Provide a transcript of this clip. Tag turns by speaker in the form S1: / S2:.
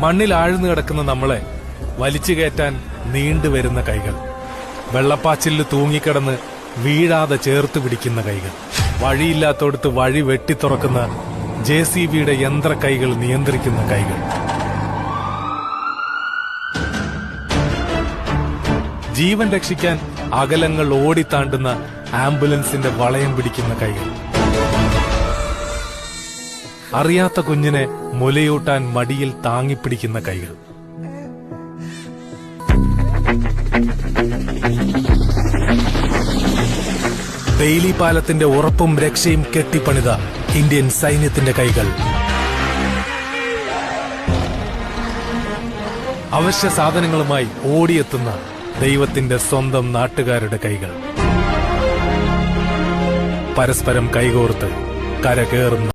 S1: മണ്ണിൽ ആഴ്ന്നു കിടക്കുന്ന നമ്മളെ വലിച്ചു കയറ്റാൻ നീണ്ടുവരുന്ന കൈകൾ, വെള്ളപ്പാച്ചിലിൽ തൂങ്ങിക്കിടന്ന് വീഴാതെ ചേർത്ത് പിടിക്കുന്ന കൈകൾ, വഴിയില്ലാത്തടത്ത് വഴി വെട്ടിത്തുറക്കുന്ന JCBയുടെ യന്ത്ര കൈകൾ നിയന്ത്രിക്കുന്ന കൈകൾ, ജീവൻ രക്ഷിക്കാൻ അകലങ്ങൾ ഓടിത്താണ്ടുന്ന ആംബുലൻസിന്റെ വളയം പിടിക്കുന്ന കൈകൾ, അറിയാത്ത കുഞ്ഞിനെ മുലയൂട്ടാൻ മടിയിൽ താങ്ങിപ്പിടിക്കുന്ന കൈകൾ. ബെയിലി പാലത്തിന്റെ ഉറപ്പും രക്ഷയും കെട്ടിപ്പണിത ഇന്ത്യൻ സൈന്യത്തിന്റെ കൈകൾ, അവശ്യ സാധനങ്ങളുമായി ഓടിയെത്തുന്ന ദൈവത്തിന്റെ സ്വന്തം നാട്ടുകാരുടെ കൈകൾ, പരസ്പരം കൈകോർത്ത് കരകേറുന്ന